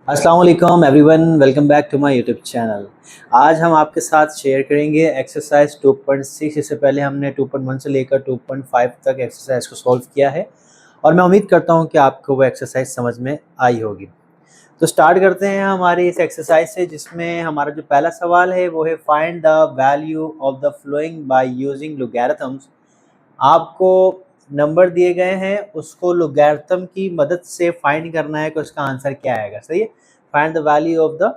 अस्सलाम वालेकुम everyone, welcome back to my YouTube channel. आज हम आपके साथ शेयर करेंगे एक्सरसाइज 2.6। इससे पहले हमने 2.1 से लेकर 2.5 तक एक्सरसाइज को सॉल्व किया है और मैं उम्मीद करता हूं कि आपको वो एक्सरसाइज समझ में आई होगी। तो स्टार्ट करते हैं हमारी इस एक्सरसाइज से, जिसमें हमारा जो पहला सवाल है वो है find the value of the flowing by using logarithms. आपको नंबर दिए गए हैं, उसको लॉगरिथम की मदद से फाइंड करना है कि उसका आंसर क्या आएगा। सही है, find the value of the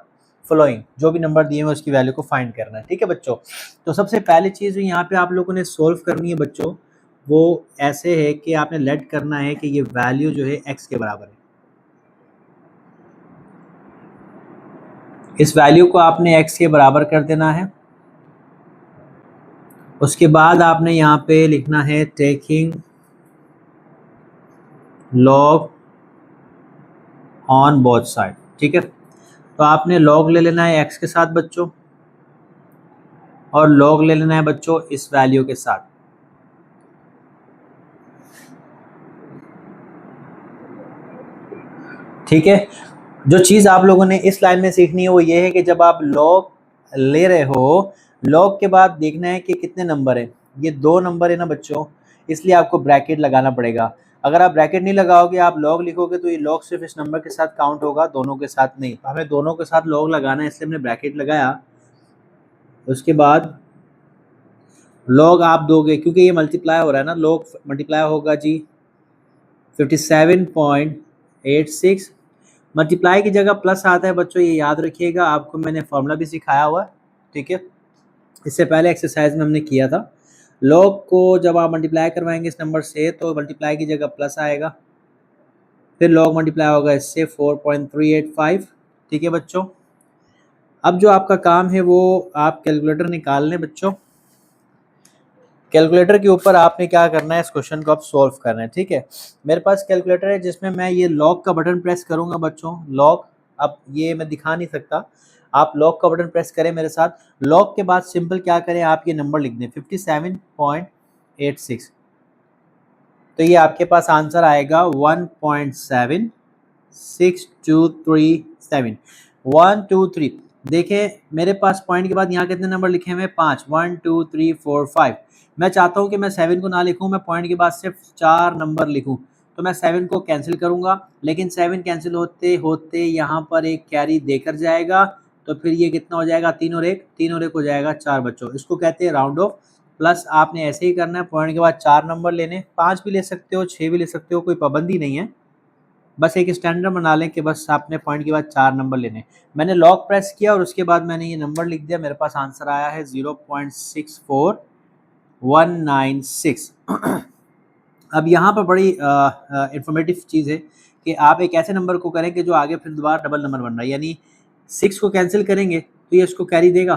flowing, जो भी नंबर दिए हैं उसकी वैल्यू को फाइंड करना है। ठीक है बच्चों, तो सबसे पहली चीज़ यहाँ पे आप लोगों ने सोल्व करनी है बच्चों, वो ऐसे है कि आपने लेट करना है कि ये वैल्यू जो है x के बराबर है। इस वैल्यू को आपने x के बराबर कर देना है। उसके बाद आपने यहाँ पे लिखना है taking log on both side. ठीक है, तो आपने लॉग ले लेना है x के साथ बच्चों, और लॉग ले लेना है बच्चों इस वैल्यू के साथ। ठीक है, जो चीज़ आप लोगों ने इस लाइन में सीखनी है वो ये है कि जब आप लॉग ले रहे हो, लॉग के बाद देखना है कि कितने नंबर है। ये 2 नंबर है ना बच्चों, इसलिए आपको ब्रैकेट लगाना पड़ेगा। अगर आप ब्रैकेट नहीं लगाओगे, आप लॉग लिखोगे, तो ये लॉग सिर्फ इस नंबर के साथ काउंट होगा, दोनों के साथ नहीं। तो हमें दोनों के साथ लॉग लगाना है, इसलिए हमने ब्रैकेट लगाया। उसके बाद लॉग आप दोगे, क्योंकि ये मल्टीप्लाई हो रहा है ना, लॉग मल्टीप्लाई होगा जी 57.86। मल्टीप्लाई की जगह प्लस आता है बच्चों, ये याद रखिएगा, आपको मैंने फॉर्मूला भी सिखाया हुआ है। ठीक है, इससे पहले एक्सरसाइज में हमने किया था। लॉग को जब आप मल्टीप्लाई करवाएंगे इस नंबर से, तो मल्टीप्लाई की जगह प्लस आएगा, फिर लॉग मल्टीप्लाई होगा इससे 4.385। ठीक है बच्चों, अब जो आपका काम है वो आप कैलकुलेटर निकाल लें बच्चों। कैलकुलेटर के ऊपर आपने क्या करना है, इस क्वेश्चन को आप सॉल्व करना है। ठीक है, मेरे पास कैलकुलेटर है जिसमें मैं ये लॉग का बटन प्रेस करूंगा बच्चों। लॉग, अब ये मैं दिखा नहीं सकता, आप लॉग का बटन प्रेस करें मेरे साथ। लॉग के बाद सिंपल क्या करें, आप ये नंबर लिख दें 57.86। तो ये आपके पास आंसर आएगा 1.7623 123। देखें मेरे पास पॉइंट के बाद यहाँ कितने नंबर लिखे हुए हैं, 5, 1 2 3 4 5। मैं चाहता हूँ कि मैं 7 को ना लिखूँ, मैं पॉइंट के बाद सिर्फ 4 नंबर लिखूँ। तो मैं 7 को कैंसिल करूँगा, लेकिन 7 कैंसिल होते होते यहाँ पर एक कैरी देकर जाएगा, तो फिर ये कितना हो जाएगा, 3 और 1 हो जाएगा 4 बच्चों। इसको कहते हैं राउंड ऑफ। प्लस आपने ऐसे ही करना है, पॉइंट के बाद 4 नंबर लेने, 5 भी ले सकते हो, 6 भी ले सकते हो, कोई पाबंदी नहीं है। बस एक स्टैंडर्ड बना लें कि बस आपने पॉइंट के बाद 4 नंबर लेने। मैंने लॉक प्रेस किया और उसके बाद मैंने ये नंबर लिख दिया, मेरे पास आंसर आया है 0.64196। अब यहाँ पर बड़ी इंफॉर्मेटिव चीज़ है कि आप एक ऐसे नंबर को करें कि जो आगे फिर दोबारा डबल नंबर बन रहा है, यानी 6 को कैंसिल करेंगे तो ये इसको कैरी देगा,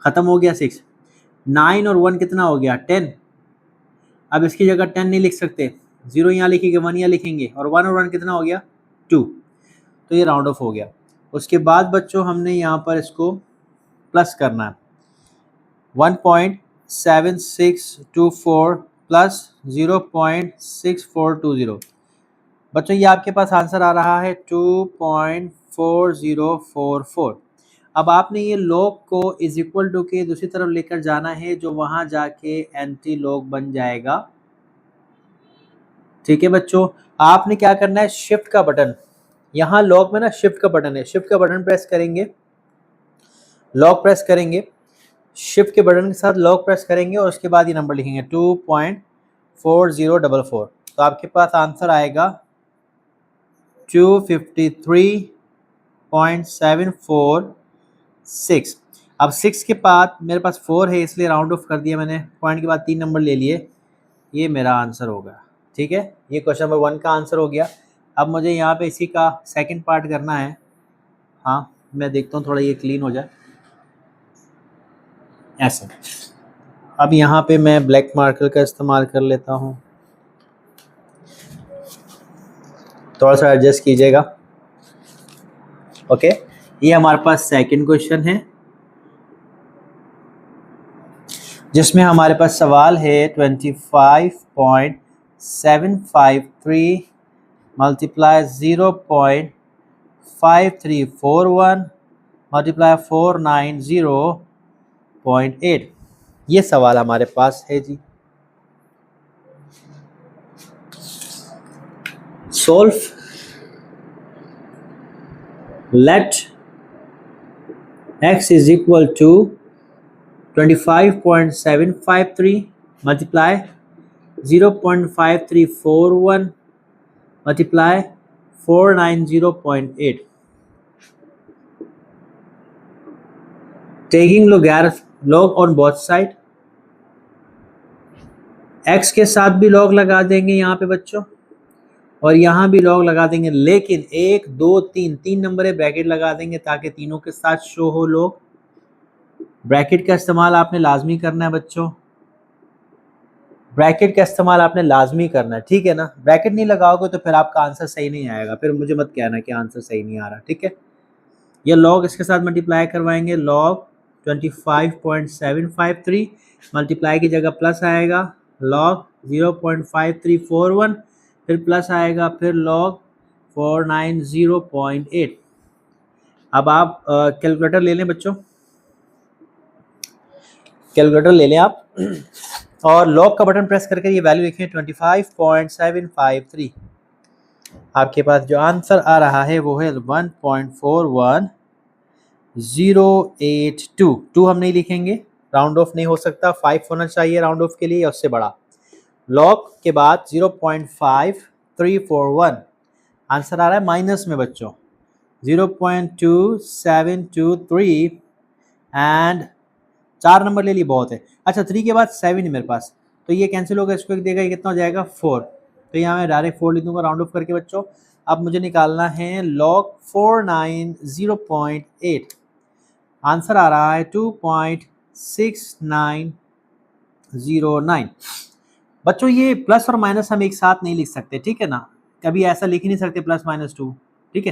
ख़त्म हो गया 6। 9 और 1 कितना हो गया, 10। अब इसकी जगह 10 नहीं लिख सकते, 0 यहाँ लिखेंगे, 1 यहाँ लिखेंगे, और 1 और 1 कितना हो गया, 2। तो ये राउंड ऑफ हो गया। उसके बाद बच्चों हमने यहाँ पर इसको प्लस करना है, 1.7624 प्लस 0.6420। बच्चों ये आपके पास आंसर आ रहा है 2.4044। अब आपने ये लॉग को इज इक्वल टू के दूसरी तरफ लेकर जाना है, जो वहां जाके एंटी लॉग बन जाएगा। ठीक है बच्चों, आपने क्या करना है, शिफ्ट का बटन, यहाँ लॉग में ना शिफ्ट का बटन है, शिफ्ट का बटन प्रेस करेंगे, लॉग प्रेस करेंगे, शिफ्ट के बटन के साथ लॉग प्रेस करेंगे, और उसके बाद ये नंबर लिखेंगे 2.4044। तो आपके पास आंसर आएगा 253.746। अब 6 के बाद मेरे पास 4 है, इसलिए राउंड ऑफ कर दिया मैंने, पॉइंट के बाद 3 नंबर ले लिए, ये मेरा आंसर होगा। ठीक है, ये क्वेश्चन नंबर 1 का आंसर हो गया। अब मुझे यहाँ पे इसी का सेकंड पार्ट करना है। हाँ, मैं देखता हूँ थोड़ा ये क्लीन हो जाए ऐसे। अब यहाँ पे मैं ब्लैक मार्कर का इस्तेमाल कर लेता हूँ, थोड़ा सा एडजस्ट कीजिएगा। ओके, ये हमारे पास सेकंड क्वेश्चन है, जिसमें हमारे पास सवाल है 25.753 मल्टीप्लाई 0.4 5341 मल्टीप्लाई 490.8। ये सवाल हमारे पास है जी। Solve, let x is equal to 25.753 multiply 0.5341 multiply 490.8। Taking log on both side, x के साथ भी लॉग लगा देंगे यहाँ पे बच्चों, और यहाँ भी लॉग लगा देंगे, लेकिन 1 2 3 नंबर है ब्रैकेट लगा देंगे ताकि तीनों के साथ शो हो लॉग। ब्रैकेट का इस्तेमाल आपने लाजमी करना है बच्चों, ब्रैकेट का इस्तेमाल आपने लाजमी करना है, ठीक है ना। ब्रैकेट नहीं लगाओगे तो फिर आपका आंसर सही नहीं आएगा, फिर मुझे मत कहना कि आंसर सही नहीं आ रहा, ठीक है। ये लॉग इसके साथ मल्टीप्लाई करवाएंगे, लॉग 25.753 मल्टीप्लाई की जगह प्लस आएगा, लॉग 0.5341 फिर प्लस आएगा, फिर लॉग 490.8। अब आप कैलकुलेटर ले लें बच्चों, कैलकुलेटर ले लें आप और लॉग का बटन प्रेस करके ये वैल्यू लिखें 25.753। आपके पास जो आंसर आ रहा है वो है 1.41082। 2 हम नहीं लिखेंगे, राउंड ऑफ नहीं हो सकता, 5 होना चाहिए राउंड ऑफ के लिए या उससे बड़ा। लॉग के बाद 0.5341, आंसर आ रहा है माइनस में बच्चों 0.2723 एंड 4 नंबर ले ली बहुत है। अच्छा 3 के बाद 7 है मेरे पास, तो ये कैंसिल होगा, इसको एक देगा, ये कितना हो जाएगा 4, तो यहाँ मैं डायरेक्ट 4 लिख दूंगा राउंड ऑफ करके बच्चों। अब मुझे निकालना है लॉग 490.8, आंसर आ रहा है 2.6909। बच्चों ये प्लस और माइनस हम एक साथ नहीं लिख सकते, ठीक है ना, कभी ऐसा लिख ही नहीं सकते +-2, ठीक है।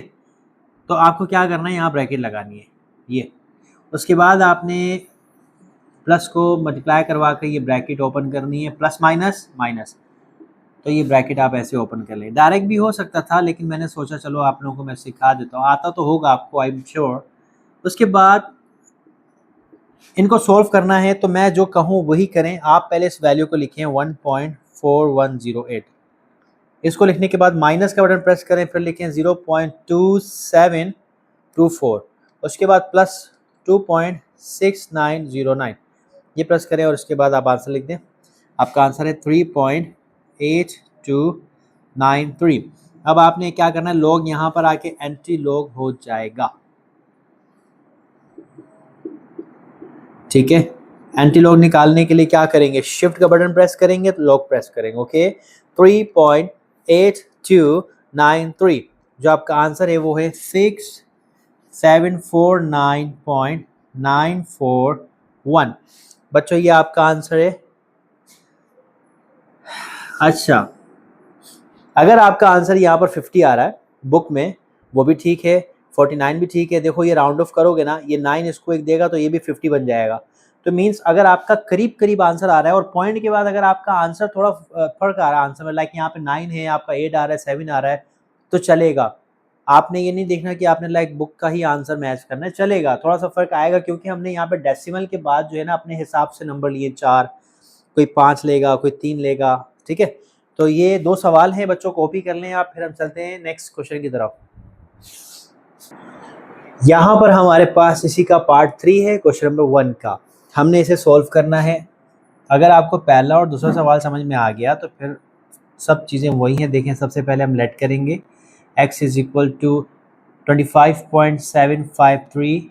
तो आपको क्या करना है, यहाँ ब्रैकेट लगानी है ये, उसके बाद आपने प्लस को मल्टीप्लाई करवा कर ये ब्रैकेट ओपन करनी है, प्लस माइनस माइनस, तो ये ब्रैकेट आप ऐसे ओपन कर लें। डायरेक्ट भी हो सकता था लेकिन मैंने सोचा चलो आप लोगों को मैं सिखा देता हूँ, आता तो होगा आपको आई एम श्योर। उसके बाद इनको सॉल्व करना है, तो मैं जो कहूँ वही करें। आप पहले इस वैल्यू को लिखें 1.4108, इसको लिखने के बाद माइनस का बटन प्रेस करें, फिर लिखें 0.2724, उसके बाद प्लस 2.6909, ये प्रेस करें और उसके बाद आप आंसर लिख दें। आपका आंसर है 3.8293। अब आपने क्या करना है, लॉग यहाँ पर आके एंटी लॉग हो जाएगा, ठीक है। एंटी लॉग निकालने के लिए क्या करेंगे, शिफ्ट का बटन प्रेस करेंगे तो लॉग प्रेस करेंगे, ओके। 3.8293, जो आपका आंसर है वो है 6749.941। बच्चों ये आपका आंसर है। अच्छा अगर आपका आंसर यहाँ पर 50 आ रहा है बुक में, वो भी ठीक है, 49 भी ठीक है। देखो ये राउंड ऑफ करोगे ना, ये 9 इसको एक देगा तो ये भी 50 बन जाएगा। तो मींस अगर आपका करीब करीब आंसर आ रहा है और पॉइंट के बाद अगर आपका आंसर थोड़ा फर्क आ रहा है आंसर में, लाइक यहाँ पे 9 है, आपका 8 आ रहा है, 7 आ रहा है, तो चलेगा। आपने ये नहीं देखना कि आपने लाइक बुक का ही आंसर मैच करना है, चलेगा, थोड़ा सा फर्क आएगा क्योंकि हमने यहाँ पे डेसिमल के बाद जो है ना अपने हिसाब से नंबर लिए, 4, कोई 5 लेगा, कोई 3 लेगा, ठीक है। तो ये 2 सवाल हैं बच्चों, कॉपी कर लें आप, फिर हम चलते हैं नेक्स्ट क्वेश्चन की तरफ। यहाँ पर हमारे पास इसी का पार्ट 3 है, क्वेश्चन नंबर 1 का, हमने इसे सॉल्व करना है। अगर आपको पहला और दूसरा सवाल समझ में आ गया तो फिर सब चीज़ें वही हैं। देखें सबसे पहले हम लेट करेंगे x इज इक्वल टू 25.753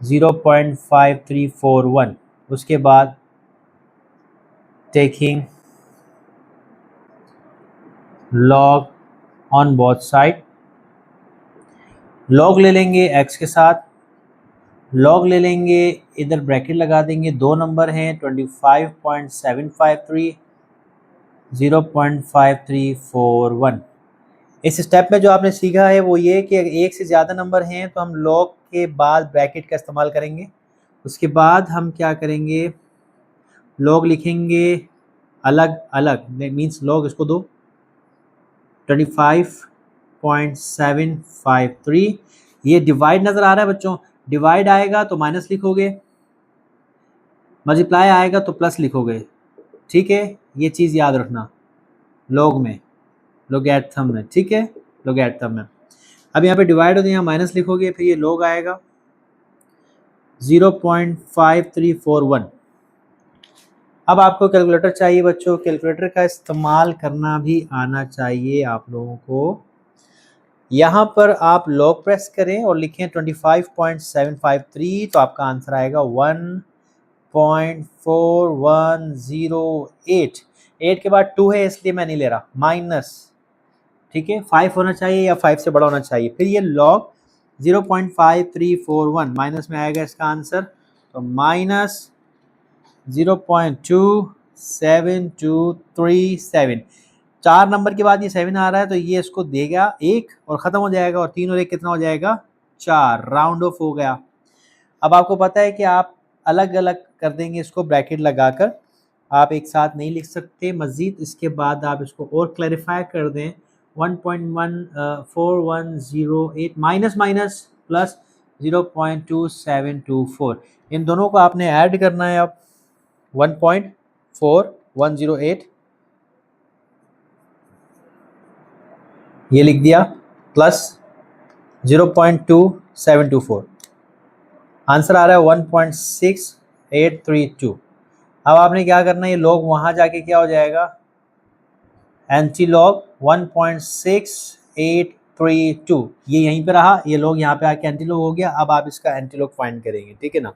0.5341, उसके बाद taking log on both side, log ले लेंगे x के साथ, log ले लेंगे, इधर ब्रैकेट लगा देंगे, 2 नंबर हैं 25.753 0.5341। इस स्टेप में जो आपने सीखा है वो ये कि अगर एक से ज़्यादा नंबर हैं तो हम log के बाद ब्रैकेट का इस्तेमाल करेंगे। उसके बाद हम क्या करेंगे, log लिखेंगे अलग अलग, मीन्स log इसको दो 25 0.753। ये डिवाइड नज़र आ रहा है बच्चों, डिवाइड आएगा तो माइनस लिखोगे, मल्टीप्लाई आएगा तो प्लस लिखोगे, ठीक है, ये चीज़ याद रखना लॉग में, लोगैरिथम में, ठीक है, लोगैरिथम में। अब यहाँ पे डिवाइड हो तो यहाँ माइनस लिखोगे, फिर ये लॉग आएगा 0.5341। अब आपको कैलकुलेटर चाहिए बच्चों, कैलकुलेटर का इस्तेमाल करना भी आना चाहिए आप लोगों को। यहाँ पर आप लॉग प्रेस करें और लिखें 25.753, तो आपका आंसर आएगा 1.4108। 8 के बाद 2 है इसलिए मैं नहीं ले रहा, माइनस, ठीक है, 5 होना चाहिए या 5 से बड़ा होना चाहिए। फिर ये लॉग 0.5341 माइनस में आएगा इसका आंसर, तो माइनस 0.27237। 4 नंबर के बाद ये 7 आ रहा है तो ये इसको देगा 1 और ख़त्म हो जाएगा, और 3 और 1 कितना हो जाएगा 4, राउंड ऑफ हो गया। अब आपको पता है कि आप अलग अलग कर देंगे इसको ब्रैकेट लगाकर, आप एक साथ नहीं लिख सकते। मज़ीद इसके बाद आप इसको और क्लैरिफाई कर दें, 1.4108 माइनस माइनस प्लस 0.2724, इन दोनों को आपने ऐड करना है। अब 1.4108 ये लिख दिया प्लस 0.2724, आंसर आ रहा है 1.6832। अब आपने क्या करना है, ये लॉग वहाँ जाके क्या हो जाएगा, एंटी लॉग 1.6832, ये यहीं पे रहा, ये लॉग यहाँ पे आके एंटी लॉग हो गया। अब आप इसका एंटी लॉग फाइंड करेंगे, ठीक है ना,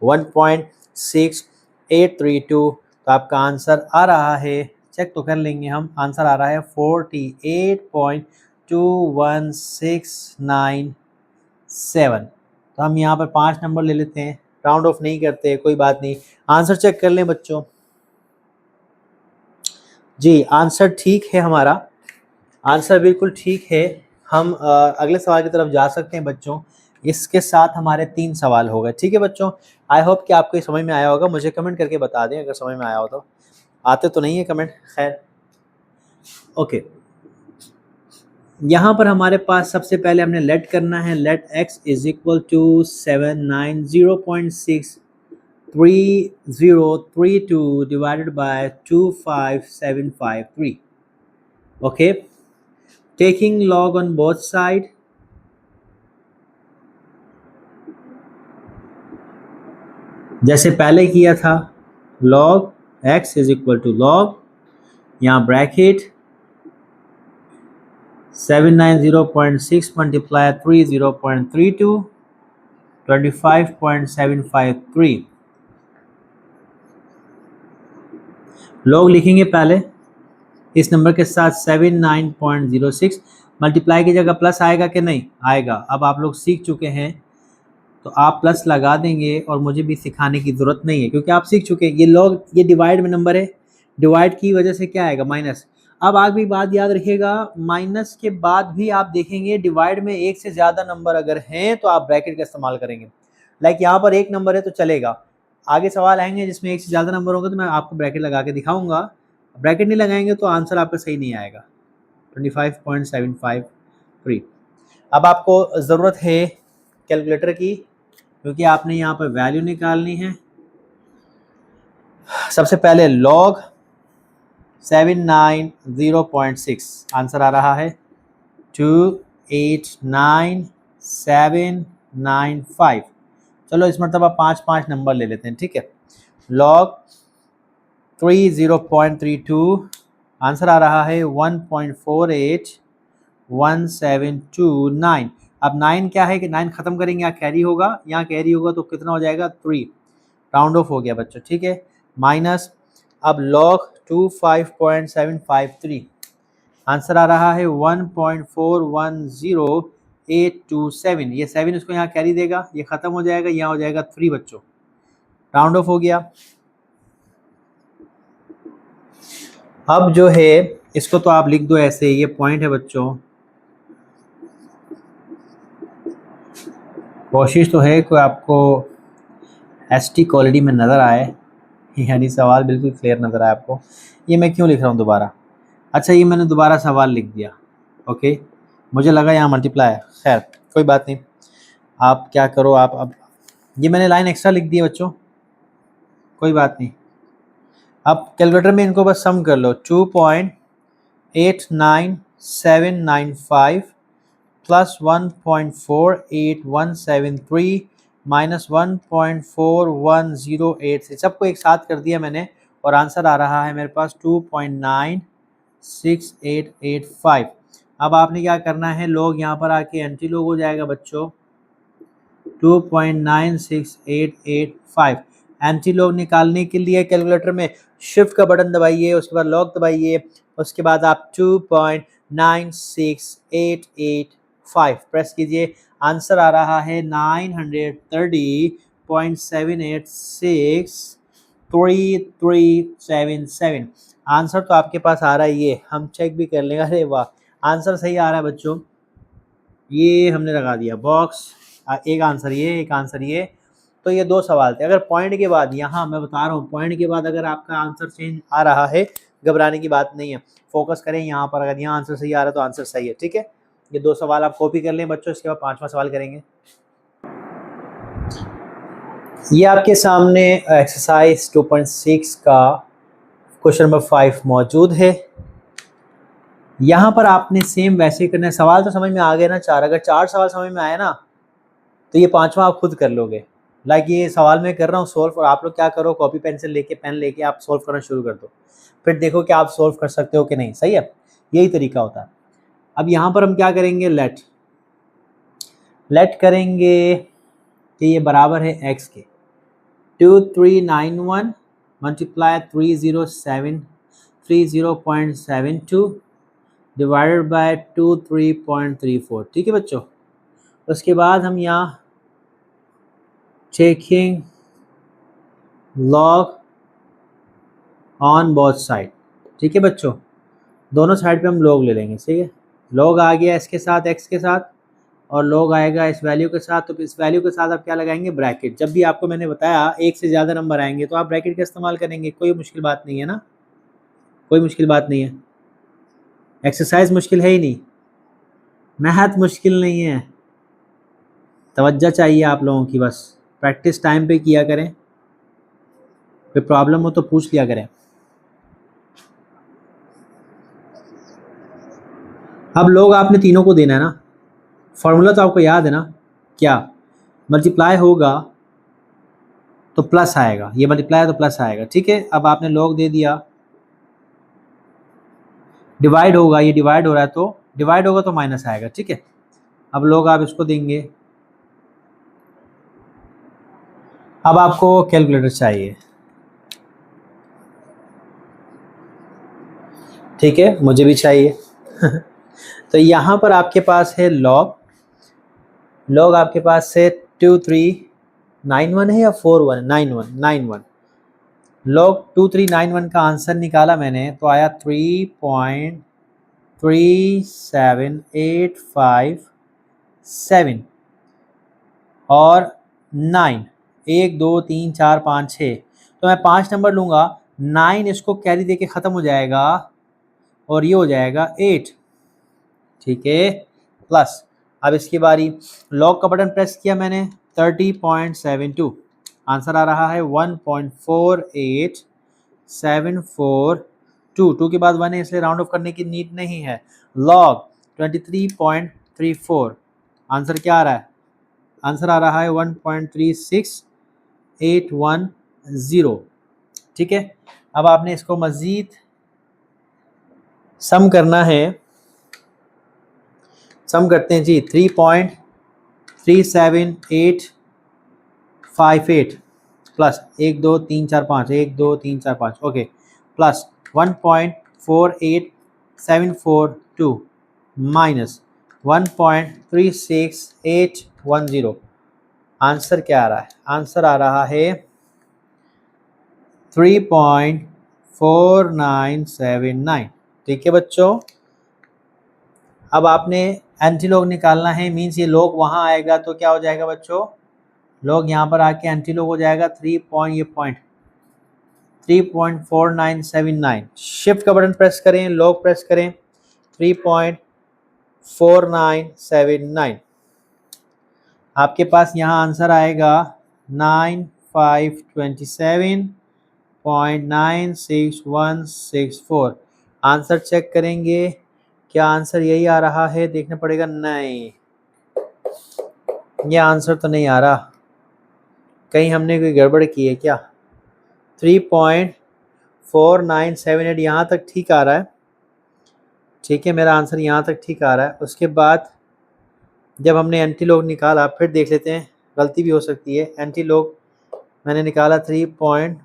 1.6832, तो आपका आंसर आ रहा है, चेक तो कर लेंगे हम, आंसर आ रहा है 48.21697। तो हम यहाँ पर 5 नंबर ले लेते हैं, राउंड ऑफ नहीं करते, कोई बात नहीं। आंसर चेक कर लें बच्चों, जी आंसर ठीक है, हमारा आंसर बिल्कुल ठीक है। हम अगले सवाल की तरफ जा सकते हैं बच्चों। इसके साथ हमारे 3 सवाल हो गए, ठीक है बच्चों। आई होप कि आपको समझ में आया होगा, मुझे कमेंट करके बता दें अगर समझ में आया हो तो, आते तो नहीं है कमेंट, खैर ओके। यहाँ पर हमारे पास सबसे पहले हमने लेट करना है, let x is equal to 790.63032 divided by 25753। Okay, taking log on both side, जैसे पहले किया था, log x is equal to log, यहाँ ब्रैकेट 790.6 मल्टीप्लाई 30.32 25.753। log लिखेंगे पहले इस नंबर के साथ 79.06, मल्टीप्लाई की जगह प्लस आएगा कि नहीं आएगा। अब आप लोग सीख चुके हैं तो आप प्लस लगा देंगे और मुझे भी सिखाने की ज़रूरत नहीं है क्योंकि आप सीख चुके हैं। ये log, ये डिवाइड में नंबर है, डिवाइड की वजह से क्या आएगा माइनस। अब आप भी बात याद रखिएगा, माइनस के बाद भी आप देखेंगे डिवाइड में एक से ज़्यादा नंबर अगर हैं तो आप ब्रैकेट का इस्तेमाल करेंगे। लाइक यहाँ पर एक नंबर है तो चलेगा, आगे सवाल आएंगे जिसमें एक से ज़्यादा नंबर होगा तो मैं आपको ब्रैकेट लगा के दिखाऊंगा। ब्रैकेट नहीं लगाएंगे तो आंसर आपका सही नहीं आएगा, 25.753। अब आपको ज़रूरत है कैलकुलेटर की क्योंकि आपने यहाँ पर वैल्यू निकालनी है। सबसे पहले log 790.6, आंसर आ रहा है 289795। चलो इस मरतबा 5 नंबर ले लेते हैं, ठीक है। log 30.32, आंसर आ रहा है 1.481729। अब 9 क्या है कि 9 खत्म करेंगे, यहाँ कैरी होगा, यहाँ कैरी होगा तो कितना हो जाएगा 3, राउंड ऑफ हो गया बच्चों, ठीक है, माइनस। अब log 25.753, आंसर आ रहा है 1.410827। ये 7 इसको यहाँ कैरी देगा, ये खत्म हो जाएगा, यहाँ हो जाएगा 3 बच्चों, राउंड ऑफ हो गया। अब जो है इसको तो आप लिख दो ऐसे, ये पॉइंट है बच्चों, कोशिश तो है कि आपको एचडी क्वालिटी में नज़र आए, यानी सवाल बिल्कुल क्लियर नज़र आए आपको। ये मैं क्यों लिख रहा हूँ दोबारा, अच्छा ये मैंने दोबारा सवाल लिख दिया, ओके, मुझे लगा यहाँ मल्टीप्लाई है, खैर कोई बात नहीं। आप क्या करो, आप अब ये मैंने लाइन एक्स्ट्रा लिख दी है बच्चों, कोई बात नहीं। अब कैलकुलेटर में इनको बस सम कर लो, 2.89795 प्लस 1.48173 माइनस 1.4108, सबको एक साथ कर दिया मैंने और आंसर आ रहा है मेरे पास 2.96885। अब आपने क्या करना है, लोग यहाँ पर आके एंटी लोग हो जाएगा बच्चों 2.96885। एंटी लोग निकालने के लिए कैलकुलेटर में शिफ्ट का बटन दबाइए, उसके बाद लॉग दबाइए, उसके बाद आप 2.96885 प्रेस कीजिए। आंसर आ रहा है 930.7863377। आंसर तो आपके पास आ रहा है, ये हम चेक भी कर लेंगे। अरे वाह, आंसर सही आ रहा है बच्चों, ये हमने लगा दिया बॉक्स। एक आंसर ये, एक आंसर ये, तो ये दो सवाल थे। अगर पॉइंट के बाद, यहाँ मैं बता रहा हूँ, पॉइंट के बाद अगर आपका आंसर चेंज आ रहा है, घबराने की बात नहीं है, फोकस करें यहाँ पर। अगर यहाँ आंसर सही आ रहा है तो आंसर सही है, ठीक है। ये दो सवाल आप कॉपी कर लें बच्चों, इसके बाद पांचवा सवाल करेंगे। ये आपके सामने एक्सरसाइज 2.6 का क्वेश्चन नंबर 5 मौजूद है। यहाँ पर आपने सेम वैसे ही करना है। सवाल तो समझ में आ गए ना चार, अगर चार सवाल समझ में आए ना तो ये पांचवा आप खुद कर लोगे। लाइक ये सवाल मैं कर रहा हूँ सोल्व, और आप लोग क्या करो, कॉपी पेंसिल लेके, पेन लेके आप सोल्व करना शुरू कर दो, फिर देखो कि आप सोल्व कर सकते हो कि नहीं। सही है, यही तरीका होता है। अब यहाँ पर हम क्या करेंगे, लेट करेंगे कि ये बराबर है x के 2391 मल्टीप्लाई 30.72 डिवाइडेड बाय 23.34। ठीक है बच्चों, उसके बाद हम यहाँ checking log on both side. ठीक है बच्चों, दोनों साइड पे हम लॉग ले लेंगे। ठीक है, लॉग आ गया इसके साथ, x के साथ, और लॉग आएगा इस वैल्यू के साथ। तो इस वैल्यू के साथ आप क्या लगाएंगे, ब्रैकेट। जब भी आपको मैंने बताया एक से ज़्यादा नंबर आएंगे तो आप ब्रैकेट का इस्तेमाल करेंगे, कोई मुश्किल बात नहीं है ना, कोई मुश्किल बात नहीं है। एक्सरसाइज मुश्किल है ही नहीं, मैथ मुश्किल नहीं है। तवज्जो चाहिए आप लोगों की, बस प्रैक्टिस टाइम पे किया करें, कोई प्रॉब्लम हो तो पूछ लिया करें। अब लोग आपने तीनों को देना है ना, फॉर्मूला तो आपको याद है ना, क्या मल्टीप्लाई होगा तो प्लस आएगा, ये मल्टीप्लाई है तो प्लस आएगा। ठीक है, अब आपने लॉग दे दिया, डिवाइड होगा, ये डिवाइड हो रहा है तो डिवाइड होगा तो माइनस आएगा। ठीक है, अब लोग आप इसको देंगे। अब आपको कैलकुलेटर चाहिए, ठीक है, मुझे भी चाहिए तो यहाँ पर आपके पास है लॉग आपके पास है 2391 है या 4191 लॉग 2391 का आंसर निकाला मैंने तो आया 3.37857 और 9, 1 2 3 4 5 6, तो मैं 5 नंबर लूँगा, 9 इसको कैरी देके ख़त्म हो जाएगा और ये हो जाएगा 8। ठीक है, प्लस अब इसकी बारी, लॉग का बटन प्रेस किया मैंने, 30.72, आंसर आ रहा है 1.48742। 2 के बाद 1 है इसलिए राउंड ऑफ करने की नीड नहीं है। लॉग 23.34, आंसर क्या आ रहा है, आंसर आ रहा है 1.36810। ठीक है, अब आपने इसको मज़ीद सम करना है, सम करते हैं जी। 3.37858 plus 1 2 3 4 5, 1 2 3 4 5, okay, plus 1.48742 minus 1.36810। Answer क्या आ रहा है, आंसर आ रहा है 3.4979। ठीक है बच्चों, अब आपने एंटी लॉग निकालना है, मीन्स ये लॉग वहाँ आएगा तो क्या हो जाएगा बच्चों, लॉग यहाँ पर आके एंटी लॉग हो जाएगा 3.4979। शिफ्ट का बटन प्रेस करें, लॉग प्रेस करें, 3.4979 4979। आपके पास यहाँ आंसर आएगा 9527.96164। आंसर चेक करेंगे, क्या आंसर यही आ रहा है, देखना पड़ेगा। नहीं, ये आंसर तो नहीं आ रहा, कहीं हमने कोई गड़बड़ की है क्या। 3.4978 यहाँ तक ठीक आ रहा है, ठीक है, मेरा आंसर यहाँ तक ठीक आ रहा है। उसके बाद जब हमने एंटी लॉग निकाला, फिर देख लेते हैं, गलती भी हो सकती है। एंटी लॉग मैंने निकाला 3 पॉइंट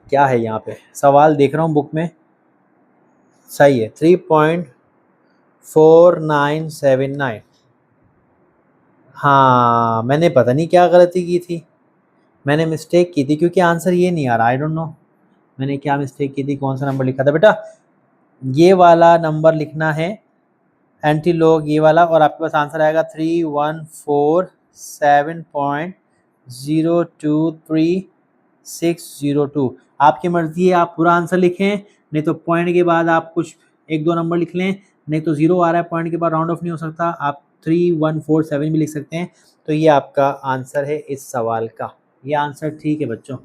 क्या है यहाँ पे, सवाल देख रहा हूँ बुक में, सही है 3.4979। हाँ, मैंने पता नहीं क्या गलती की थी, मैंने मिस्टेक की थी, क्योंकि आंसर ये नहीं आ रहा। आई डोंट नो मैंने क्या मिस्टेक की थी, कौन सा नंबर लिखा था बेटा। ये वाला नंबर लिखना है, एंटी लॉग ये वाला, और आपके पास आंसर आएगा 3147.023.602। आपकी मर्जी है, आप पूरा आंसर लिखें, नहीं तो पॉइंट के बाद आप कुछ 1-2 नंबर लिख लें, नहीं तो 0 आ रहा है पॉइंट के बाद, राउंड ऑफ नहीं हो सकता, आप 3147 भी लिख सकते हैं। तो ये आपका आंसर है इस सवाल का। ये आंसर ठीक है बच्चों,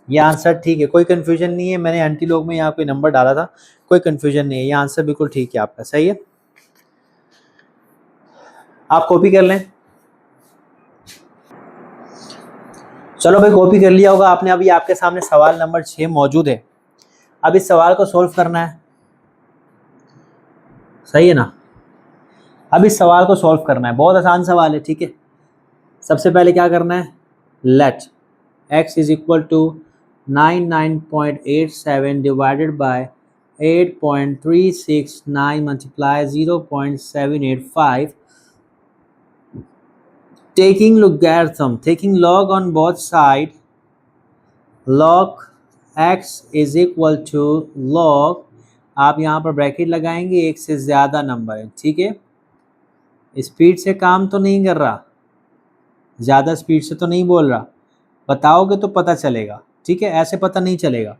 ये आंसर ठीक है, कोई कन्फ्यूजन नहीं है। मैंने एंटी लॉग में यहाँ कोई नंबर डाला था, कोई कन्फ्यूजन नहीं है, ये आंसर बिल्कुल ठीक है आपका, सही है। आप कॉपी कर लें। चलो भाई, कॉपी कर लिया होगा आपने। अभी आपके सामने सवाल नंबर 6 मौजूद है। अब इस सवाल को सॉल्व करना है, सही है ना। अब इस सवाल को सॉल्व करना है, बहुत आसान सवाल है, ठीक है। सबसे पहले क्या करना है, let x is equal to 99.87 divided by 8.369 multiply 0.785, taking logarithm, taking log on both side, log x is equal to log, आप यहाँ पर ब्रैकेट लगाएंगे, एक से ज़्यादा नंबर है, ठीक है। स्पीड से काम तो नहीं कर रहा, ज़्यादा स्पीड से तो नहीं बोल रहा, बताओगे तो पता चलेगा, ठीक है, ऐसे पता नहीं चलेगा।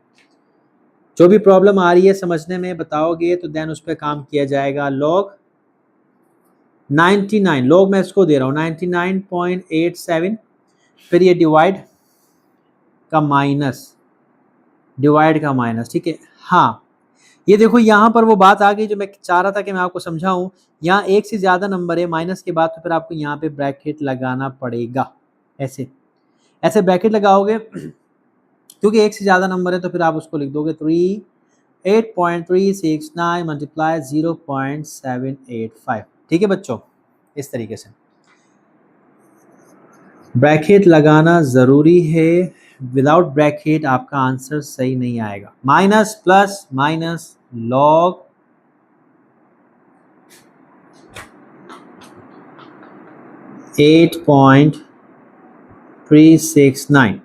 जो भी प्रॉब्लम आ रही है समझने में, बताओगे तो देन उस पर काम किया जाएगा। log 99, log मैं इसको दे रहा हूँ 99.87, फिर ये डिवाइड का माइनस, डिवाइड का माइनस, ठीक है। हाँ, ये देखो यहाँ पर वो बात आ गई जो मैं चाह रहा था कि मैं आपको समझाऊं। यहाँ एक से ज़्यादा नंबर है माइनस के बाद, तो फिर आपको यहाँ पे ब्रैकेट लगाना पड़ेगा, ऐसे ऐसे ब्रैकेट लगाओगे, क्योंकि एक से ज़्यादा नंबर है, तो फिर आप उसको लिख दोगे 8.369 मल्टीप्लाई 0.785, ठीक है बच्चों। इस तरीके से ब्रैकेट लगाना ज़रूरी है, विदाउट ब्रैकेट आपका आंसर सही नहीं आएगा। Minus plus minus log 8.369।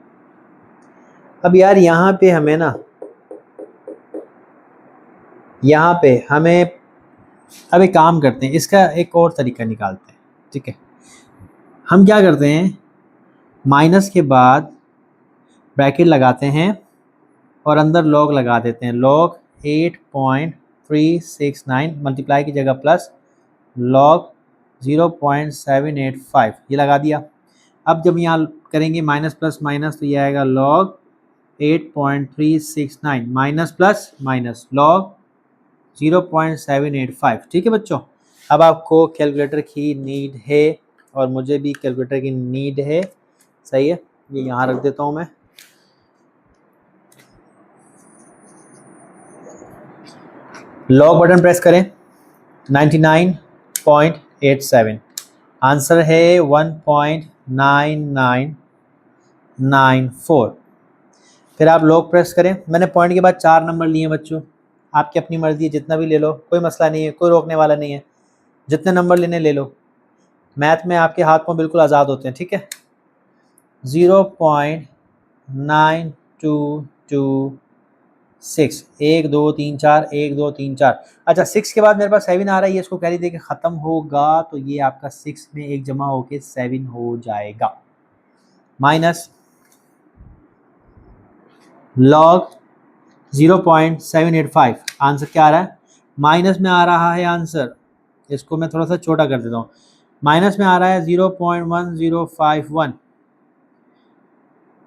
अब यार यहाँ पे हमें ना, यहाँ पे हमें अब एक काम करते हैं, इसका एक और तरीका निकालते हैं, ठीक है। हम क्या करते हैं, माइनस के बाद ब्रैकेट लगाते हैं और अंदर लॉग लगा देते हैं, लॉग 8.369 मल्टीप्लाई की जगह प्लस लॉग 0.785, ये लगा दिया। अब जब यहाँ करेंगे माइनस प्लस माइनस, तो ये आएगा log 8.369 minus plus minus log 0.785, ठीक है बच्चों। अब आपको कैलकुलेटर की नीड है, और मुझे भी कैलकुलेटर की नीड है, सही है। ये यहाँ रख देता हूँ मैं। लॉग बटन प्रेस करें, 99.87, आंसर है 1.9994। फिर आप लॉग प्रेस करें, मैंने पॉइंट के बाद 4 नंबर लिए बच्चों, आपकी अपनी मर्जी है, जितना भी ले लो, कोई मसला नहीं है, कोई रोकने वाला नहीं है, जितने नंबर लेने ले लो। मैथ में आपके हाथ पांव बिल्कुल आज़ाद होते हैं, ठीक है। 0.9226, 1 2 3 4, 1 2 3 4। अच्छा, 6 के बाद मेरे पास 7 आ रहा है, ये इसको कैरी दे के ख़त्म होगा, तो ये आपका 6 में 1 जमा होके 7 हो जाएगा। Minus log 0.785। आंसर क्या आ रहा है? माइनस में आ रहा है आंसर, इसको मैं थोड़ा सा छोटा कर देता हूँ। माइनस में आ रहा है 0.1051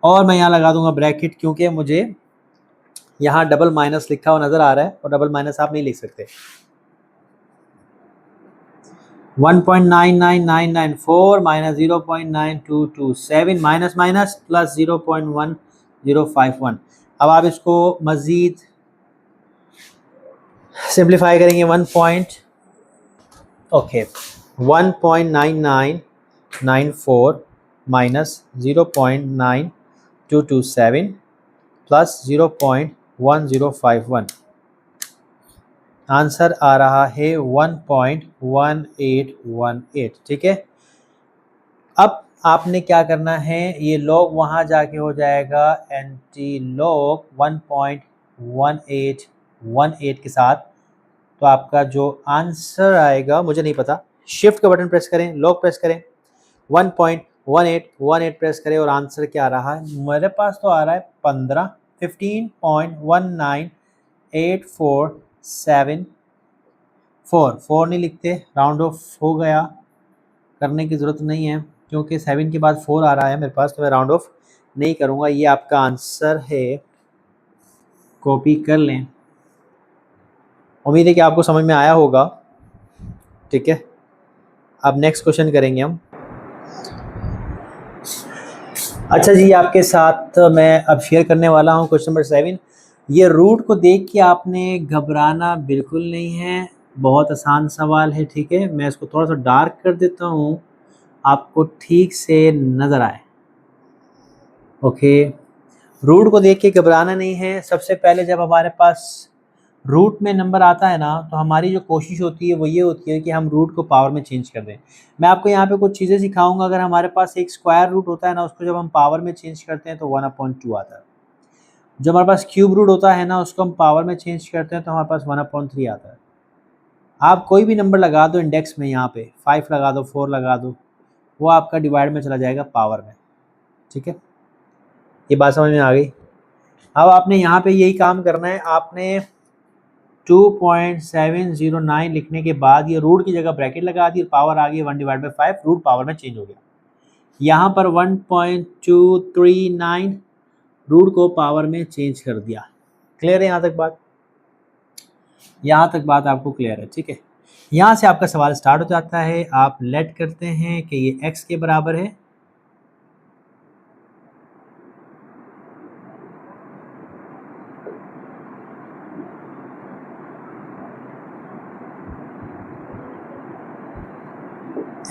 और मैं यहाँ लगा दूंगा ब्रैकेट, क्योंकि मुझे यहाँ डबल माइनस लिखा हुआ नजर आ रहा है और डबल माइनस आप नहीं लिख सकते। 1.99994 माइनस 0.9227 माइनस माइनस प्लस 0.1051। अब आप इसको मजीद सिंप्लीफाई करेंगे। 1.9994 माइनस 0.9227 प्लस 0.1051। आंसर आ रहा है 1.1818। ठीक है, अब आपने क्या करना है, ये लॉग वहाँ जाके हो जाएगा एंटी लॉग 1.1818 के साथ। तो आपका जो आंसर आएगा, मुझे नहीं पता, शिफ्ट का बटन प्रेस करें, लॉग प्रेस करें, 1.1818 प्रेस करें और आंसर क्या आ रहा है? मेरे पास तो आ रहा है 15.19847। 4 नहीं लिखते, राउंड ऑफ हो गया, करने की ज़रूरत नहीं है क्योंकि 7 के बाद 4 आ रहा है मेरे पास, तो मैं राउंड ऑफ नहीं करूँगा। ये आपका आंसर है, कॉपी कर लें। उम्मीद है कि आपको समझ में आया होगा। ठीक है, अब नेक्स्ट क्वेश्चन करेंगे हम। अच्छा जी, आपके साथ मैं अब शेयर करने वाला हूँ क्वेश्चन नंबर 7। ये रूट को देख के आपने घबराना बिल्कुल नहीं है, बहुत आसान सवाल है। ठीक है, मैं इसको थोड़ा सा डार्क कर देता हूँ, आपको ठीक से नज़र आए। ओके, रूट को देख के घबराना नहीं है। सबसे पहले जब हमारे पास रूट में नंबर आता है ना, तो हमारी जो कोशिश होती है वो ये होती है कि हम रूट को पावर में चेंज कर दें। मैं आपको यहाँ पे कुछ चीज़ें सिखाऊंगा। अगर हमारे पास एक स्क्वायर रूट होता है ना, उसको जब हम पावर में चेंज करते हैं तो 1/2 आता है। जब हमारे पास क्यूब रूट होता है ना, उसको हम पावर में चेंज करते हैं तो हमारे पास 1/3 आता है। आप कोई भी नंबर लगा दो इंडेक्स में, यहाँ पे 5 लगा दो, 4 लगा दो, वो आपका डिवाइड में चला जाएगा पावर में। ठीक है, ये बात समझ में आ गई। अब आपने यहाँ पे यही काम करना है। आपने 2.709 लिखने के बाद ये रूट की जगह ब्रैकेट लगा दी, पावर आ गई 1/5, रूट पावर में चेंज हो गया। यहाँ पर 1.239 रूट को पावर में चेंज कर दिया। क्लियर है यहाँ तक बात? यहाँ तक बात आपको क्लियर है? ठीक है, यहाँ से आपका सवाल स्टार्ट हो जाता है। आप लेट करते हैं कि ये x के बराबर है,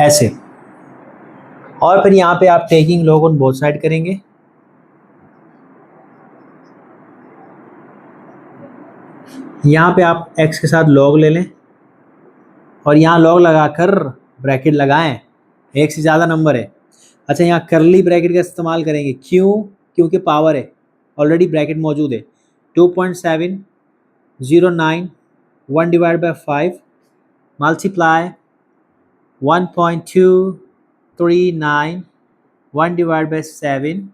ऐसे, और फिर यहाँ पे आप taking log on both side करेंगे। यहाँ पे आप x के साथ लॉग ले लें और यहाँ लॉग लगाकर ब्रैकेट लगाएं, एक से ज़्यादा नंबर है। अच्छा, यहाँ करली ब्रैकेट का इस्तेमाल करेंगे, क्यों? क्योंकि पावर है, ऑलरेडी ब्रैकेट मौजूद है। 2.709 1/5 मल्टीप्लाई 1.239 1/7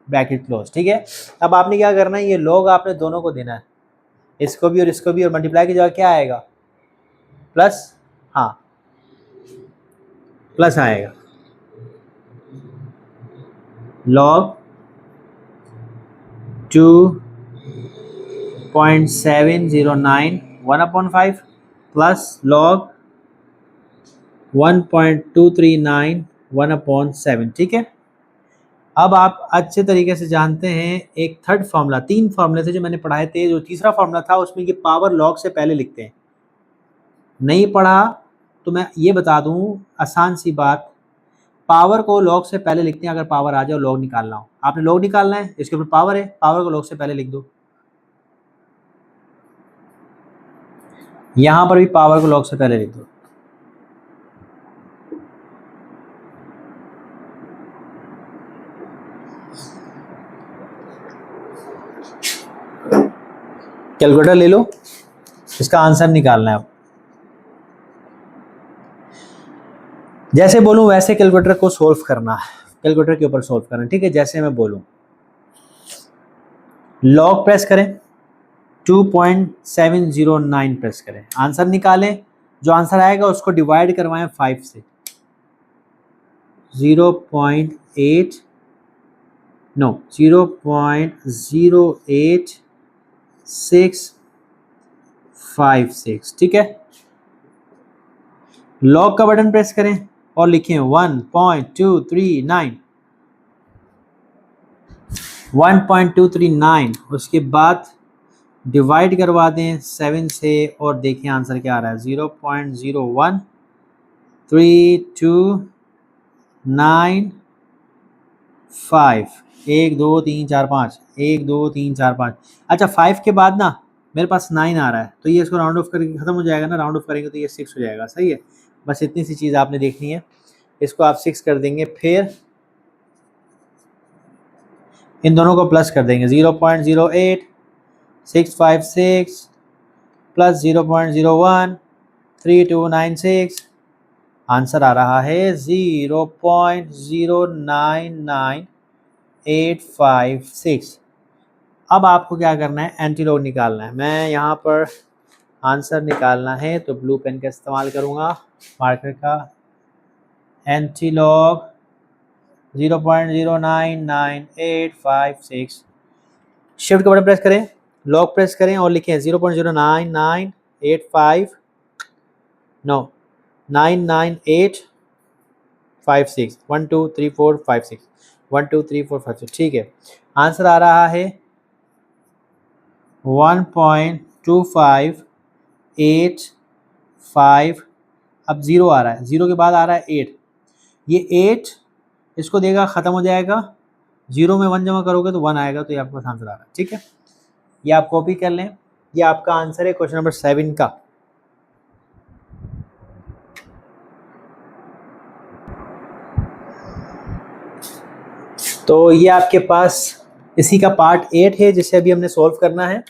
ब्रैकेट क्लोज। ठीक है, अब आपने क्या करना है, ये लॉग आपने दोनों को देना है, इसको भी और इसको भी, और मल्टीप्लाई की जगह क्या आएगा? प्लस, हाँ प्लस आएगा। Log 2.709 1/5 plus log 1.239 1/7। ठीक है, अब आप अच्छे तरीके से जानते हैं एक थर्ड फार्मूला, 3 फार्मूले थे जो मैंने पढ़ाए थे। जो तीसरा फार्मूला था उसमें ये पावर लॉग से पहले लिखते हैं। नहीं पढ़ा तो मैं ये बता दूं, आसान सी बात, पावर को लॉग से पहले लिखते हैं। अगर पावर आ जाए और लॉग निकालना हो, आपने लॉग निकालना है, इसके ऊपर पावर है, पावर को लॉग से पहले लिख दो। यहां पर भी पावर को लॉग से पहले लिख दो। कैलकुलेटर ले लो, इसका आंसर निकालना है। जैसे बोलूं वैसे कैलकुलेटर को सोल्व करना है, कैलकुलेटर के ऊपर सोल्व करना है। ठीक है, जैसे मैं बोलूं। लॉग प्रेस करें, 2.709 प्रेस करें, आंसर निकालें। जो आंसर आएगा उसको डिवाइड करवाएं 5 से, 0.0656, ठीक है। लॉग का बटन प्रेस करें और लिखें 1.239, उसके बाद डिवाइड करवा दें 7 से और देखें आंसर क्या आ रहा है, 0.01329 1 2 3 4 5 1 2 3 4 5। अच्छा 5 के बाद ना मेरे पास 9 आ रहा है, तो ये इसको राउंड ऑफ करके ख़त्म हो जाएगा ना, राउंड ऑफ करेंगे तो ये 6 हो जाएगा, सही है। बस इतनी सी चीज़ आपने देखनी है, इसको आप 6 कर देंगे, फिर इन दोनों को प्लस कर देंगे, 0.08656 प्लस 0.013296, आंसर आ रहा है 0.099856। अब आपको क्या करना है, एंटी लॉग निकालना है। मैं यहाँ पर आंसर निकालना है तो ब्लू पेन का इस्तेमाल करूँगा, मार्कर का। एंटी लॉग 0.099856, शिफ्ट का बटन प्रेस करें, लॉग प्रेस करें और लिखें 0.09856 1 2 3 4 5 6 1 2 3 4 5 6, ठीक है। आंसर आ रहा है 1.2585। अब 0 आ रहा है, 0 के बाद आ रहा है 8, ये 8 इसको देगा, ख़त्म हो जाएगा, 0 में 1 जमा करोगे तो 1 आएगा, तो ये आपका आंसर आ रहा है, ठीक है। ये आप कॉपी कर लें, ये आपका आंसर है क्वेश्चन नंबर 7 का। तो ये आपके पास इसी का पार्ट 8 है जिसे अभी हमने सॉल्व करना है।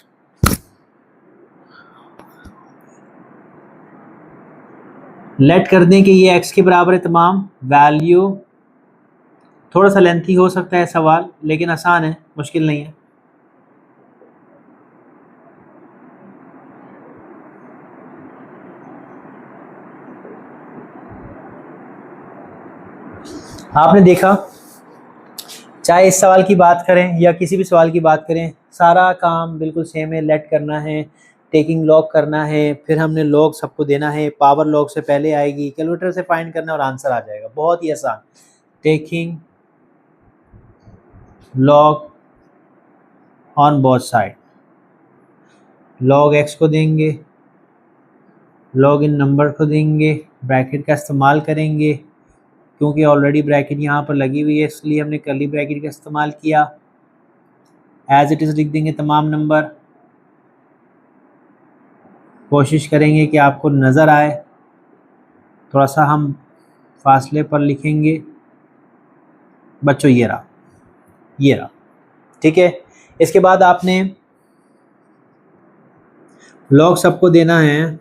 लेट कर दें कि ये x के बराबर है तमाम वैल्यू। थोड़ा सा लेंथी हो सकता है सवाल, लेकिन आसान है, मुश्किल नहीं है। आपने देखा, चाहे इस सवाल की बात करें या किसी भी सवाल की बात करें, सारा काम बिल्कुल सेम है। लेट करना है, टेकिंग लॉग करना है, फिर हमने लॉग सबको देना है, पावर लॉग से पहले आएगी, कैलकुलेटर से फाइंड करना और आंसर आ जाएगा, बहुत ही आसान। Taking log on both side, log x को देंगे, लॉग इन नंबर को देंगे, ब्रैकेट का इस्तेमाल करेंगे, क्योंकि ऑलरेडी ब्रैकेट यहाँ पर लगी हुई है इसलिए हमने कर्ली ब्रैकेट का इस्तेमाल किया। एज इट इज़ लिख देंगे तमाम नंबर, कोशिश करेंगे कि आपको नज़र आए, थोड़ा सा हम फासले पर लिखेंगे। बच्चों ये रहा, ये रहा, ठीक है। इसके बाद आपने लॉग सबको देना है,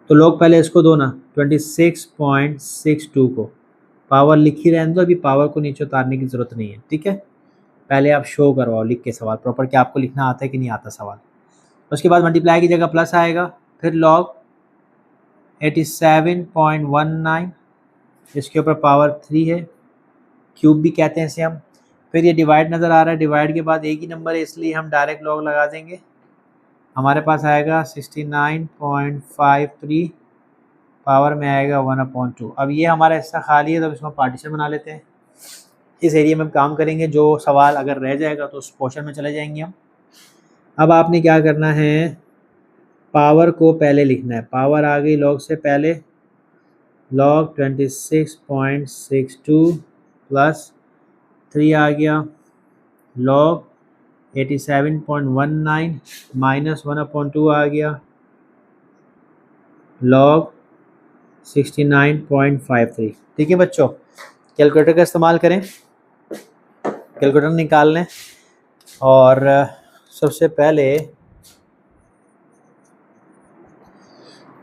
तो लॉग पहले इसको दो ना, 26.62 को पावर लिखी रहने दो, अभी पावर को नीचे उतारने की ज़रूरत नहीं है, ठीक है। पहले आप शो करवाओ लिख के सवाल प्रॉपर कि आपको लिखना आता है कि नहीं आता सवाल। उसके बाद मल्टीप्लाई की जगह प्लस आएगा, फिर लॉग 87.19, इसके ऊपर पावर 3 है, क्यूब भी कहते हैं इसे हम। फिर ये डिवाइड नज़र आ रहा है, डिवाइड के बाद एक ही नंबर है इसलिए हम डायरेक्ट लॉग लगा देंगे, हमारे पास आएगा 69.53, पावर में आएगा 1/2। अब ये हमारा हिस्सा खाली है तो इसमें पार्टीशन बना लेते हैं। इस एरिया में काम करेंगे, जो सवाल अगर रह जाएगा तो उस पोर्शन में चले जाएंगे हम। अब आपने क्या करना है, पावर को पहले लिखना है, पावर आ गई लॉग से पहले, लॉग 26.62 प्लस 3 आ गया, लॉग 87.19 माइनस 1/2 आ गया, लॉग 69.53, ठीक है बच्चों। कैलकुलेटर का इस्तेमाल करें, कैलकुलेटर निकाल लें और सबसे पहले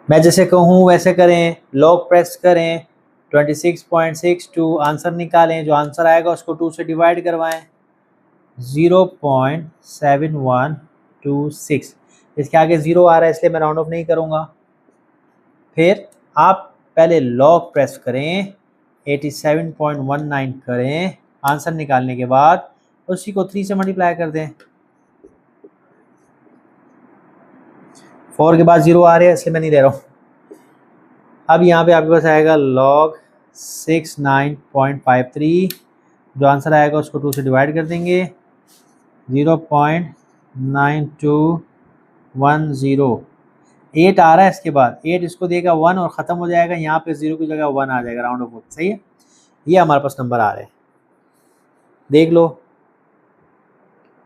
मैं जैसे कहूँ वैसे करें, लॉग प्रेस करें, 26.62 आंसर निकालें, जो आंसर आएगा उसको 2 से डिवाइड करवाएं, 0.7126। इसके आगे 0 आ रहा है इसलिए मैं राउंड ऑफ नहीं करूँगा। फिर आप पहले लॉग प्रेस करें, 87.19 करें, आंसर निकालने के बाद उसी को 3 से मल्टीप्लाई कर दें। 4 के बाद 0 आ रहे हैं इसलिए मैं नहीं ले रहा हूँ। अब यहाँ पे आपके पास आएगा log 69.53, जो आंसर आएगा उसको 2 से डिवाइड कर देंगे, 0.9210। 8 आ रहा है इसके बाद, 8 इसको देगा 1 और ख़त्म हो जाएगा, यहाँ पे 0 की जगह 1 आ जाएगा, राउंड ऑफ होता। सही है, ये हमारे पास नंबर आ रहे हैं, देख लो।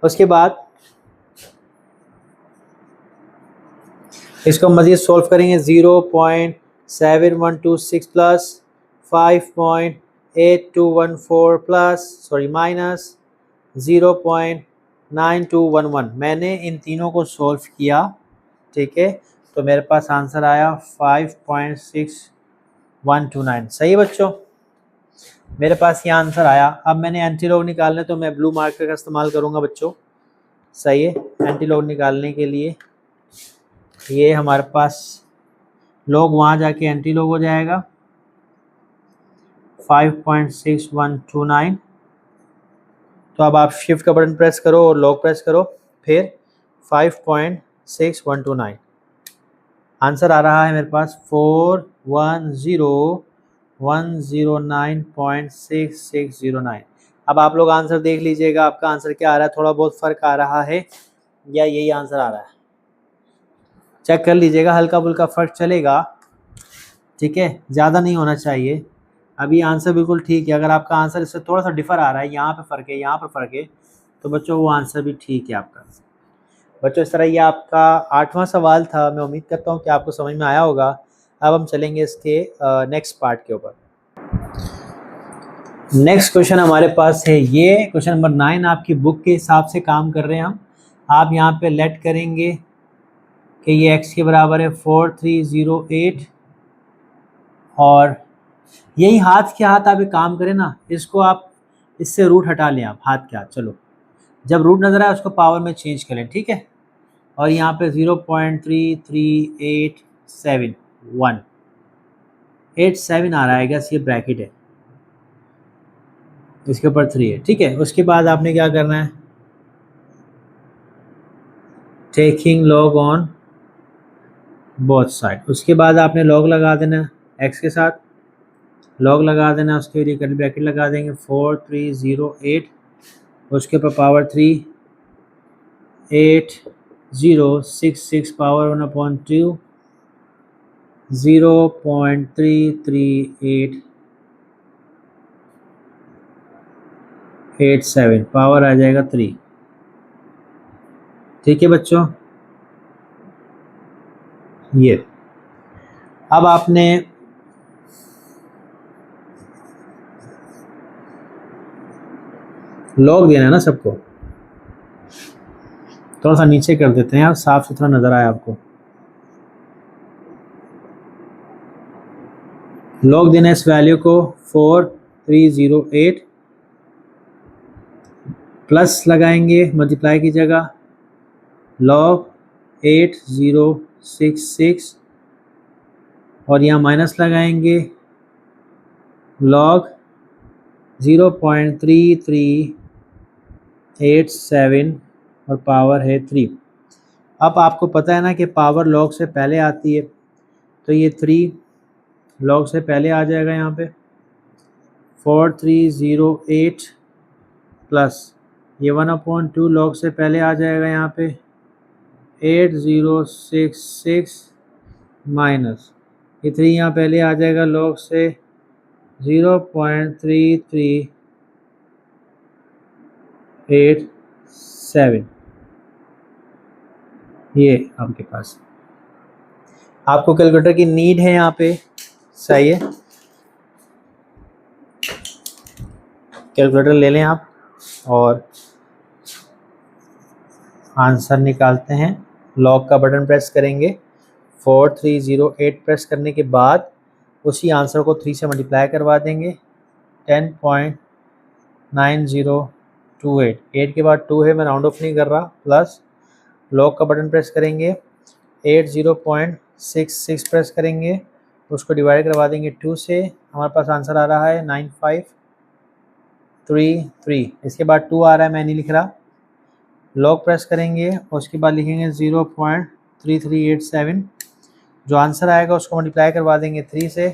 उसके बाद इसको मज़ीद सॉल्व करेंगे। 0.7126 प्लस 5.8214 प्लस माइनस 0.9211। मैंने इन तीनों को सॉल्व किया, ठीक है, तो मेरे पास आंसर आया 5.6129। सही है बच्चों, मेरे पास ये आंसर आया। अब मैंने एंटी लॉग निकालने, तो मैं ब्लू मार्कर का इस्तेमाल करूँगा बच्चों। सही है, एंटी लॉग निकालने के लिए ये हमारे पास लॉग वहाँ जाके एंटी लॉग हो जाएगा 5.6129। तो अब आप शिफ्ट का बटन प्रेस करो और लॉग प्रेस करो, फिर 5.6129 आंसर आ रहा है मेरे पास 410,109.6609। अब आप लोग आंसर देख लीजिएगा, आपका आंसर क्या आ रहा है, थोड़ा बहुत फ़र्क आ रहा है या यही आंसर आ रहा है, चेक कर लीजिएगा, हल्का फुल्का फ़र्क चलेगा, ठीक है, ज़्यादा नहीं होना चाहिए। अभी आंसर बिल्कुल ठीक है। अगर आपका आंसर इससे थोड़ा सा डिफ़र आ रहा है, यहाँ पे फ़र्क है, यहाँ पर फ़र्क है, तो बच्चों वो आंसर भी ठीक है आपका। बच्चों इस तरह ये आपका 8वां सवाल था। मैं उम्मीद करता हूँ कि आपको समझ में आया होगा। अब हम चलेंगे इसके नेक्स्ट पार्ट के ऊपर। नेक्स्ट क्वेश्चन हमारे पास है ये क्वेश्चन नंबर 9। आपकी बुक के हिसाब से काम कर रहे हैं हम। आप यहाँ पे लेट करेंगे कि ये x के बराबर है 4308, और यही हाथ के हाथ आप एक काम करें ना, इसको आप इससे रूट हटा लें, आप हाथ के हाथ। चलो, जब रूट नज़र आए उसको पावर में चेंज करें, ठीक है। और यहाँ पे 0.33871 आ रहा है, गैस ये ब्रैकेट है, इसके ऊपर 3 है, ठीक है। उसके बाद आपने क्या करना है, taking log on both side. उसके बाद आपने लॉग लगा देना x के साथ, लॉग लगा देना, उसके लिए कर्ली ब्रैकेट लगा देंगे 4308, उसके ऊपर पावर 3, 8066 पावर 1/2, 0.33887 पावर आ जाएगा 3, ठीक है बच्चों। ये अब आपने लॉग देना है ना सबको, थोड़ा सा नीचे कर देते हैं, साफ सुथरा नज़र आए आपको। लॉग देना इस वैल्यू को 4308, प्लस लगाएंगे मल्टीप्लाई की जगह लॉग 8066, और यहाँ माइनस लगाएंगे लॉग 0.3387 और पावर है 3। अब आपको पता है ना कि पावर लॉग से पहले आती है, तो ये 3 लॉग से पहले आ जाएगा यहाँ पे 4308, प्लस ये 1/2 लॉग से पहले आ जाएगा यहाँ पे 8066, माइनस ये 3 यहाँ पहले आ जाएगा लॉग से 0.3387। ये आपके पास, आपको कैलकुलेटर की नीड है यहाँ पे, सही है, कैलकुलेटर ले लें आप और आंसर निकालते हैं। लॉग का बटन प्रेस करेंगे, 4308 प्रेस करने के बाद उसी आंसर को 3 से मल्टीप्लाई करवा देंगे, 10.90 8 के बाद 2 है, मैं राउंड ऑफ नहीं कर रहा, प्लस लॉग का बटन प्रेस करेंगे, 80.66 प्रेस करेंगे, उसको डिवाइड करवा देंगे 2 से, हमारे पास आंसर आ रहा है 9533। इसके बाद 2 आ रहा है, मैं नहीं लिख रहा, लॉग प्रेस करेंगे, उसके बाद लिखेंगे 0.3387, जो आंसर आएगा उसको मल्टीप्लाई करवा देंगे 3 से।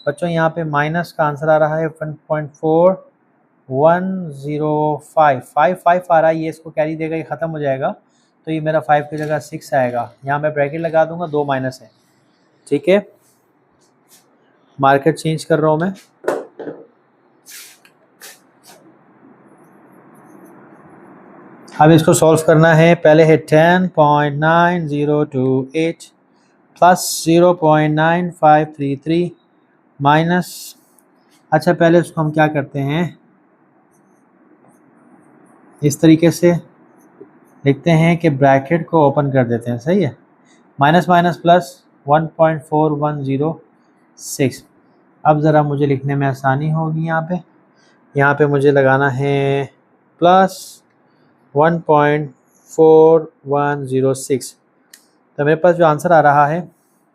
बच्चों यहाँ पे माइनस का आंसर आ रहा है 1.4105, 5 आ रहा है, ये इसको कैरी देगा, ये ख़त्म हो जाएगा, तो ये मेरा 5 की जगह 6 आएगा। यहाँ मैं ब्रैकेट लगा दूंगा, 2 माइनस है, ठीक है। मार्केट चेंज कर रहा हूँ मैं, अब इसको सॉल्व करना है। पहले है 10.9028 प्लस 0.9533 माइनस, अच्छा पहले उसको हम क्या करते हैं, इस तरीके से लिखते हैं कि ब्रैकेट को ओपन कर देते हैं, सही है, माइनस माइनस प्लस 1.4106। अब ज़रा मुझे लिखने में आसानी होगी, यहाँ पे मुझे लगाना है प्लस 1.4106, तो मेरे पास जो आंसर आ रहा है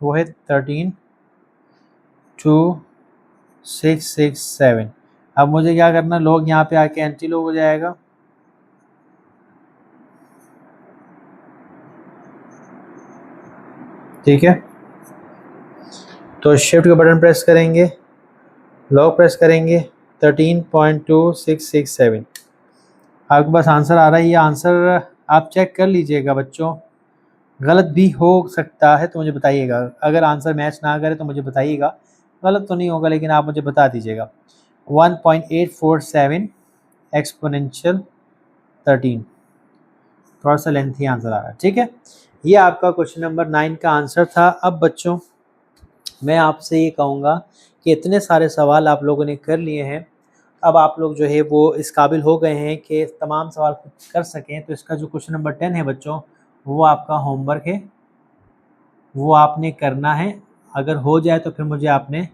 वो है 132667। अब मुझे क्या करना, लोग यहाँ पे आके एंटी लोग हो जाएगा, ठीक है। तो शिफ्ट का बटन प्रेस करेंगे, लॉग प्रेस करेंगे, 13.2667, आपके पास आंसर आ रहा है। ये आंसर आप चेक कर लीजिएगा बच्चों, गलत भी हो सकता है तो मुझे बताइएगा, अगर आंसर मैच ना करे तो मुझे बताइएगा, गलत तो नहीं होगा लेकिन आप मुझे बता दीजिएगा। 1.847 एक्सपोनेंशियल 13, थोड़ा सा लेंथी आंसर आ रहा है, ठीक है। ये आपका क्वेश्चन नंबर 9 का आंसर था। अब बच्चों मैं आपसे ये कहूँगा कि इतने सारे सवाल आप लोगों ने कर लिए हैं, अब आप लोग जो है वो इस काबिल हो गए हैं कि तमाम सवाल खुद कर सकें, तो इसका जो क्वेश्चन नंबर 10 है बच्चों, वो आपका होमवर्क है, वो आपने करना है। अगर हो जाए तो फिर मुझे आपने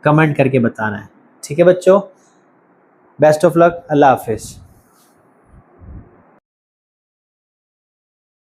कमेंट करके बताना है, ठीक है बच्चों। बेस्ट ऑफ लक, अल्लाह हाफिज़।